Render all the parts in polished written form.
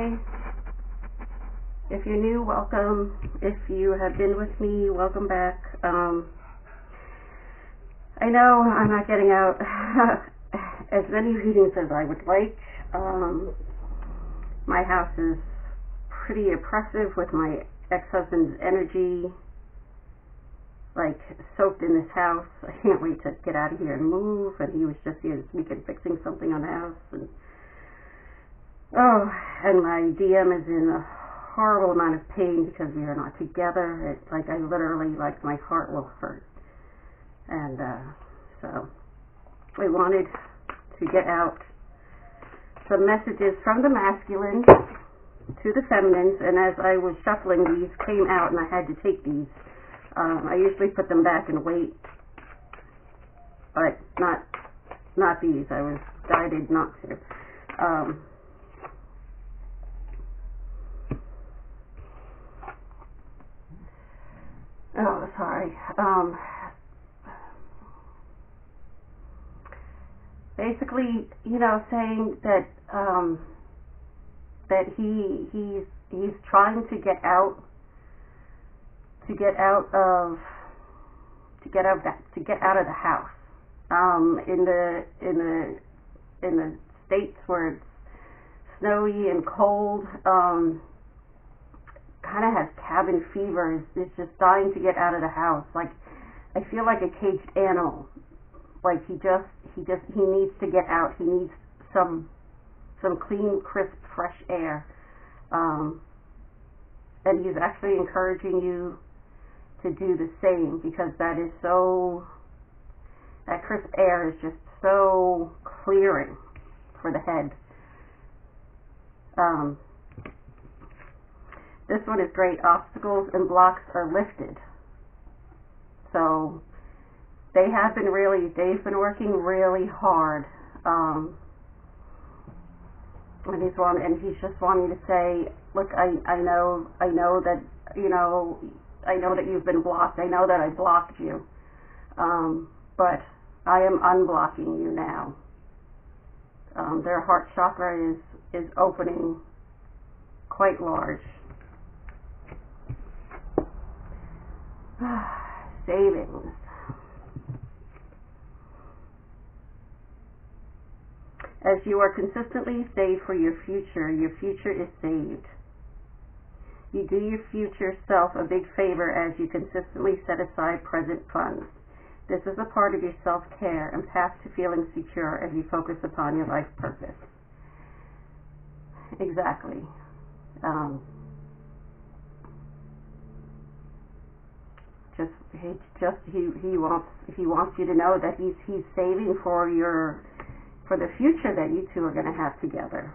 Hi. If you're new, welcome. If you have been with me, welcome back. I know I'm not getting out as many readings as I would like. My house is pretty oppressive with my ex-husband's energy, like, soaked in this house. I can't wait to get out of here and move, and he was just here this weekend fixing something on the house, and my DM is in a horrible amount of pain because we are not together. It's like I literally, like, my heart will hurt. And so I wanted to get out some messages from the masculine to the feminines, and as I was shuffling, these came out and I had to take these. I usually put them back and wait, but not these. I was guided not to. Sorry. Basically, saying that that he's trying to get out of the house. In the states where it's snowy and cold, kind of has cabin fever. Is just dying to get out of the house. Like, I feel like a caged animal. Like he needs to get out. He needs some clean, crisp, fresh air. And he's actually encouraging you to do the same, because that crisp air is just so clearing for the head. This one is great. Obstacles and blocks are lifted. So they've been working really hard. And he's just wanting to say, look, I know that, I know that you've been blocked. I know that I blocked you. But I am unblocking you now. Their heart chakra is opening quite large. Savings. As you are consistently saved for your future is saved. You do your future self a big favor as you consistently set aside present funds. This is a part of your self-care and path to feeling secure as you focus upon your life purpose. Exactly. He wants you to know that he's saving for the future that you two are going to have together.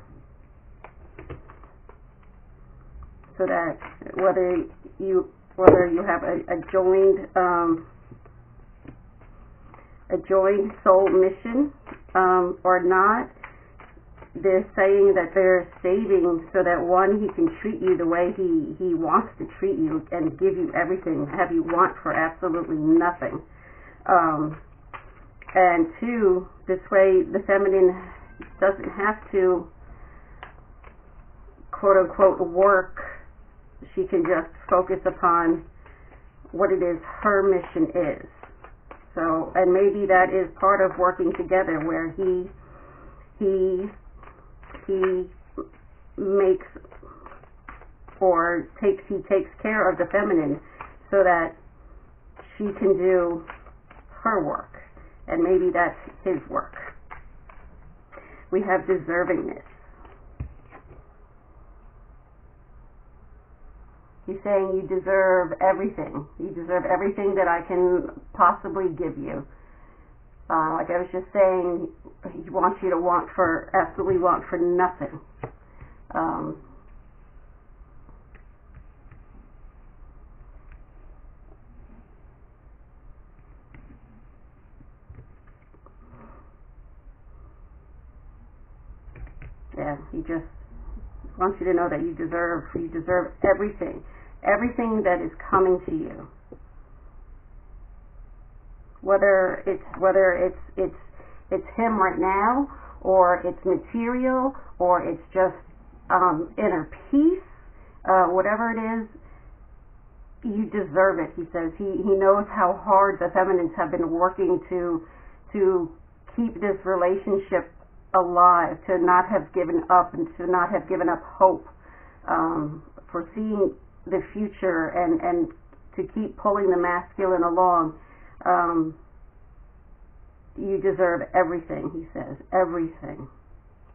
So that whether you have a joined soul mission or not, they're saying that they're saving so that, one, he can treat you the way he wants to treat you and give you everything, have you want for absolutely nothing. And two, this way the feminine doesn't have to, quote unquote, work. She can just focus upon what it is her mission is. So, and maybe that is part of working together, where he makes or takes care of the feminine so that she can do her work, and maybe that's his work. We have deservingness. He's saying you deserve everything. You deserve everything that I can possibly give you. Like I was just saying, he wants you to absolutely want for nothing. Yeah, he just wants you to know that you deserve everything that is coming to you. Whether it's him right now, or it's material, or it's just inner peace, whatever it is, you deserve it, he says. He knows how hard the feminines have been working to keep this relationship alive, to not have given up and to not have given up hope, for seeing the future and to keep pulling the masculine along. You deserve everything, he says, everything.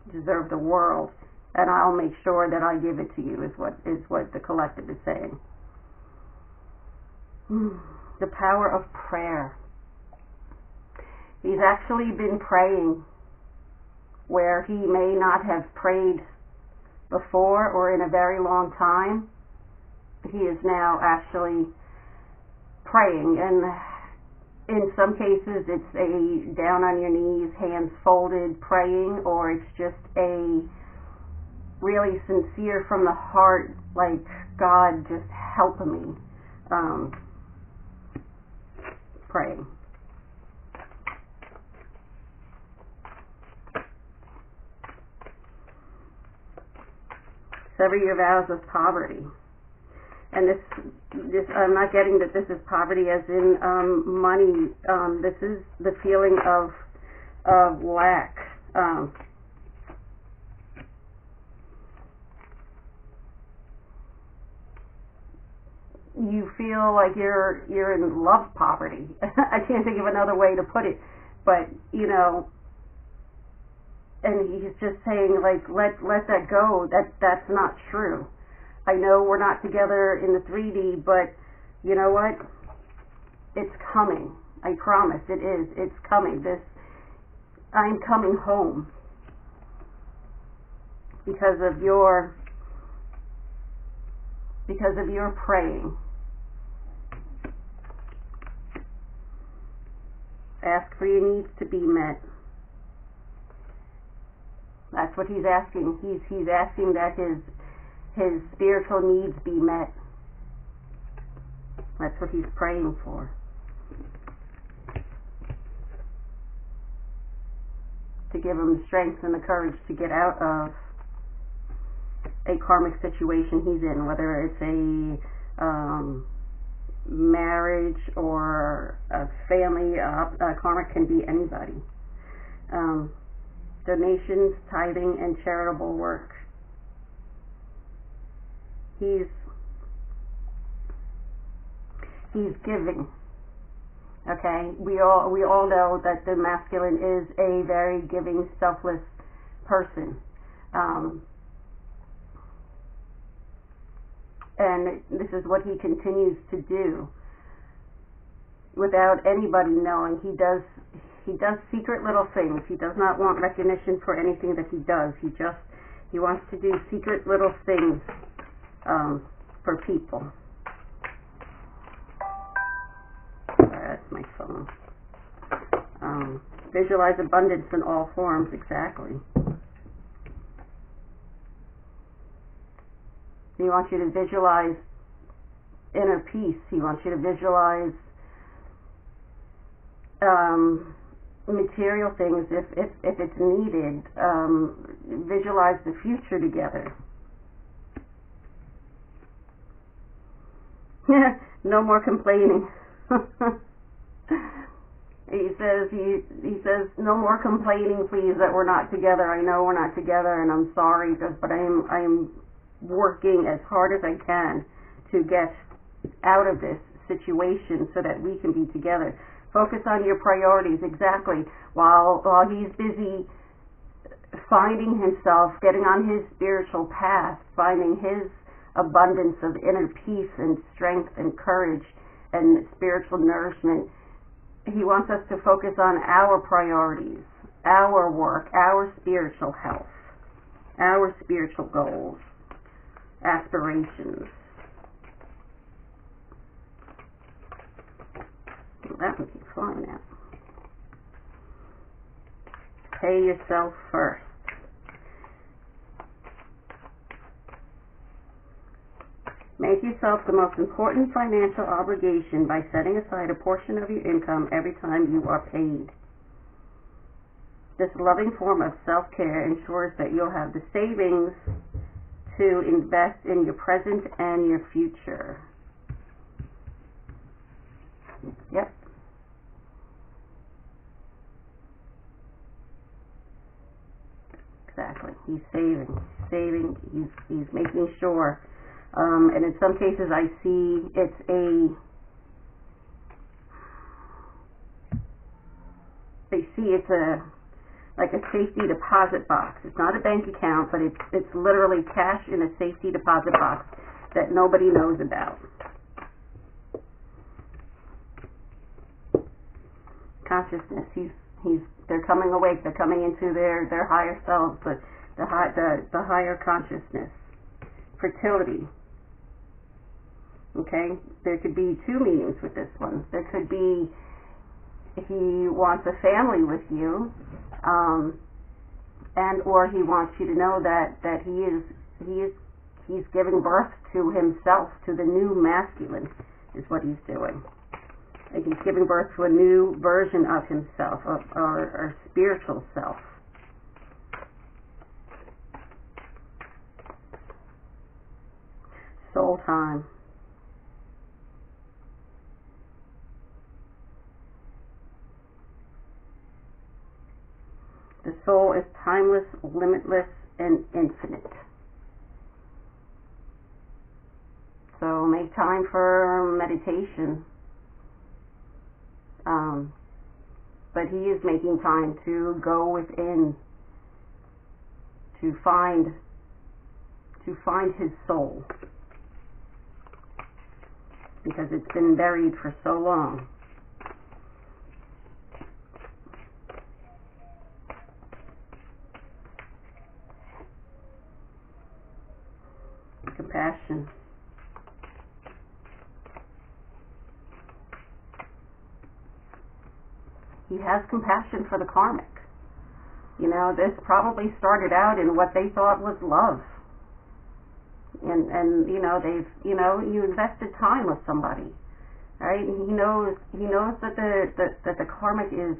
You deserve the world, and I'll make sure that I give it to you, is what the collective is saying. The power of prayer. He's actually been praying where he may not have prayed before or in a very long time. He is now actually praying, and in some cases it's a down on your knees, hands folded praying, or it's just a really sincere from the heart, like, God, just help me, praying. Sever your vows of poverty. And this I'm not getting that this is poverty as in money. This is the feeling of lack. You feel like you're in love poverty. I can't think of another way to put it, but and he's just saying, like, let that go. That's not true. I know we're not together in the 3D, but you know what? It's coming. I promise it is. It's coming. I'm coming home because of your praying. Ask for your needs to be met. That's what he's asking. He's asking that his spiritual needs be met. That's what he's praying for. To give him the strength and the courage to get out of a karmic situation he's in, whether it's a marriage or a family. Karmic can be anybody. Donations, tithing, and charitable work. He's giving. Okay, we all know that the masculine is a very giving, selfless person, and this is what he continues to do without anybody knowing. He does secret little things. He does not want recognition for anything that he does. He wants to do secret little things for people. Sorry, that's my phone. Visualize abundance in all forms. Exactly. He wants you to visualize inner peace. He wants you to visualize material things if it's needed. Visualize the future together. No more complaining. He says no more complaining, please, that we're not together. I know we're not together, and I'm sorry, but I'm working as hard as I can to get out of this situation so that we can be together. Focus on your priorities. Exactly. While he's busy finding himself, getting on his spiritual path, finding his abundance of inner peace and strength and courage and spiritual nourishment, he wants us to focus on our priorities, our work, our spiritual health, our spiritual goals, aspirations. That one keeps flying out. Pay yourself first. Make yourself the most important financial obligation by setting aside a portion of your income every time you are paid. This loving form of self-care ensures that you'll have the savings to invest in your present and your future. Yep. Exactly. He's saving. He's making sure. And in some cases, I see it's like a safety deposit box. It's not a bank account, but it's literally cash in a safety deposit box that nobody knows about. Consciousness. They're coming awake. They're coming into their higher selves, but the higher consciousness. Fertility. Okay, there could be two meanings with this one. There could be he wants a family with you, and or he wants you to know that he's giving birth to himself, to the new masculine, is what he's doing. Like he's giving birth to a new version of himself, or spiritual self. Soul time. The soul is timeless, limitless, and infinite. So make time for meditation. But he is making time to go within, to find his soul, because it's been buried for so long. Compassion. He has compassion for the karmic. This probably started out in what they thought was love. And you invested time with somebody, right? And he knows that the karmic is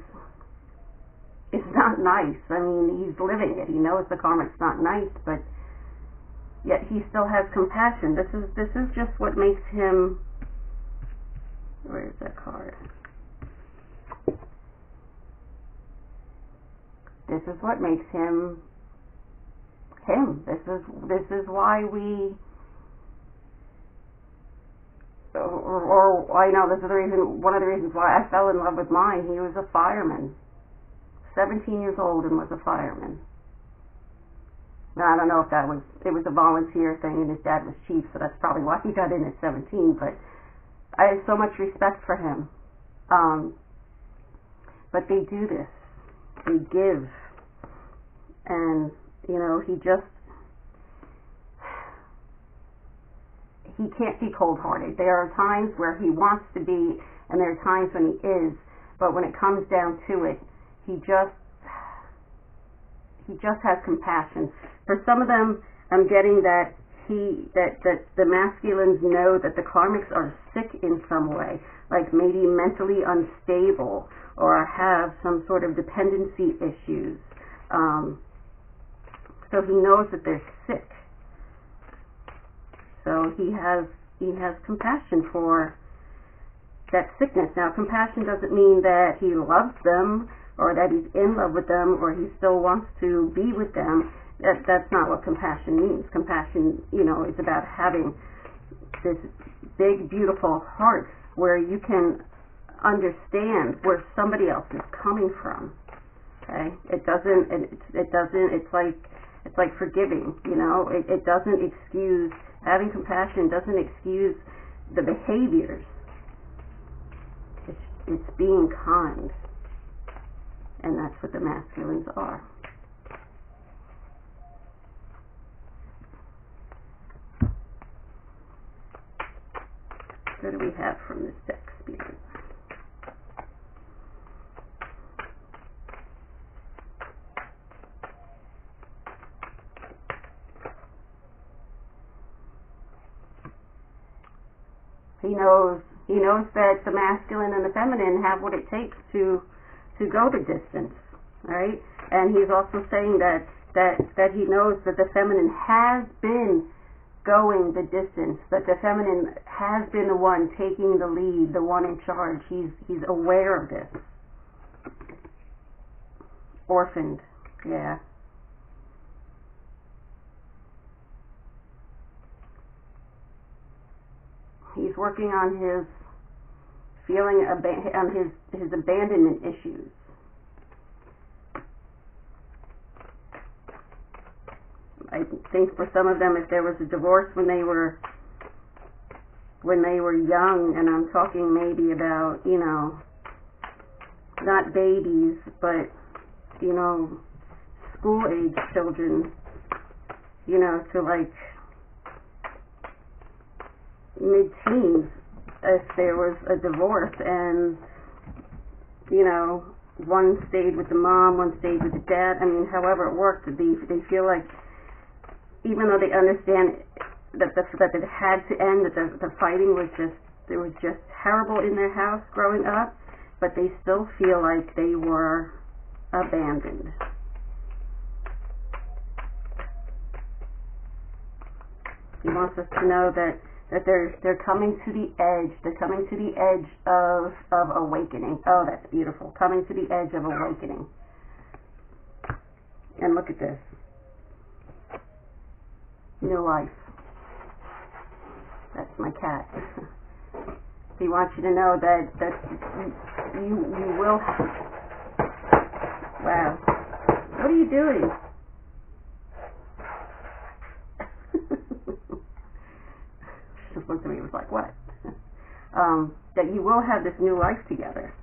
not nice. I mean, he's living it. He knows the karmic's not nice, but yet he still has compassion. This is just what makes him. Where is that card? This is what makes him him. This is why we. Or I know this is the reason. One of the reasons why I fell in love with mine. He was a fireman, 17 years old, and was a fireman. Now, I don't know if it was a volunteer thing, and his dad was chief, so that's probably why he got in at 17, but I have so much respect for him. But they do this. They give. And, he can't be cold-hearted. There are times where he wants to be, and there are times when he is, but when it comes down to it, he just has compassion. For some of them, I'm getting that the masculines know that the karmics are sick in some way, like maybe mentally unstable or have some sort of dependency issues. So he knows that they're sick. So he has compassion for that sickness. Now, compassion doesn't mean that he loves them or that he's in love with them or he still wants to be with them. That's not what compassion means. Compassion, is about having this big, beautiful heart where you can understand where somebody else is coming from. Okay? It's like forgiving, it doesn't excuse, having compassion doesn't excuse the behaviors. It's being kind. And that's what the masculines are. What do we have from this deck, Spirit? He knows that the masculine and the feminine have what it takes to go the distance, right? And he's also saying that that he knows that the feminine has been going the distance, that the feminine has been the one taking the lead, the one in charge. He's aware of this. Orphaned, yeah. He's working on his feeling, on his abandonment issues. I think for some of them, if there was a divorce when they were young, and I'm talking maybe about, not babies, but, school-age children, to like mid-teens, if there was a divorce and, one stayed with the mom, one stayed with the dad, however it worked, they feel like, even though they understand that it had to end, that the fighting was just terrible in their house growing up, but they still feel like they were abandoned. He wants us to know that they're coming to the edge. They're coming to the edge of awakening. Oh, that's beautiful. Coming to the edge of awakening. And look at this. New life. That's my cat. He wants you to know that you will have. Wow. What are you doing? She just looked at me and was like, what? That you will have this new life together.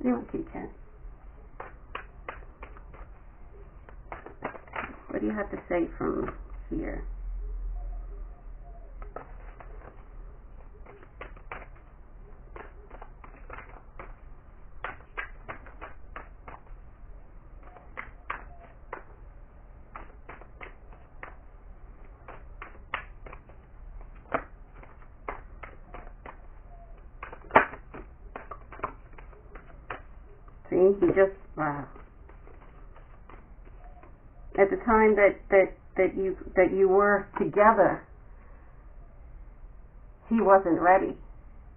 You want kitty cat? What do you have to say from here? See, he just, wow. At the time that you were together, he wasn't ready.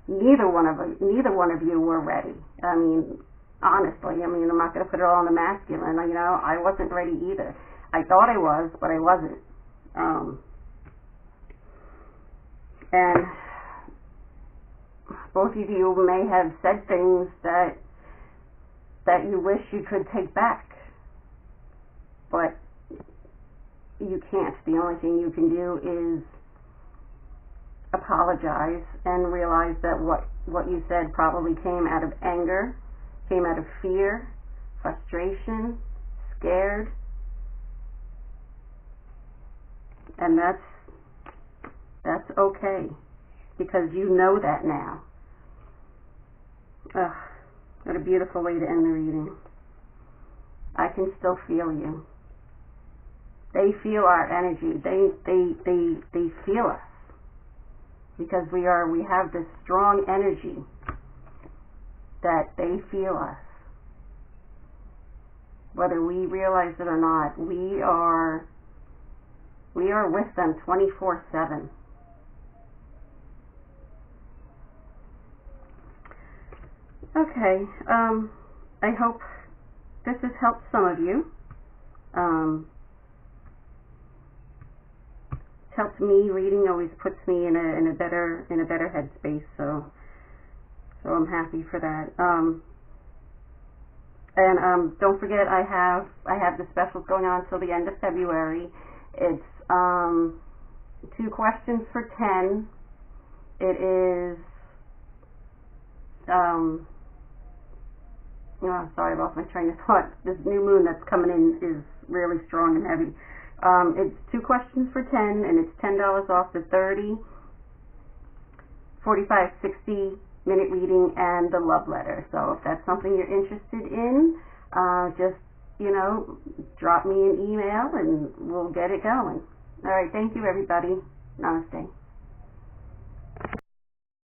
Neither one of you were ready. Honestly, I'm not going to put it all on the masculine. I wasn't ready either. I thought I was, but I wasn't. And both of you may have said things that you wish you could take back, but you can't. The only thing you can do is apologize and realize that what you said probably came out of anger, came out of fear, frustration, scared, and that's okay, because you know that now. Ugh. What a beautiful way to end the reading. I can still feel you. They feel our energy. They feel us, because we have this strong energy that they feel us. Whether we realize it or not, we are with them 24/7. Okay, I hope this has helped some of you. It's helped me. Reading always puts me in a better headspace, so I'm happy for that. And don't forget, I have the specials going on till the end of February. It's 2 questions for 10. It is sorry, I lost my train of thought. This new moon that's coming in is really strong and heavy. It's 2 questions for 10, and it's $10 off the 30, 45, 60-minute reading and the love letter. So if that's something you're interested in, just drop me an email and we'll get it going. All right, thank you, everybody. Namaste.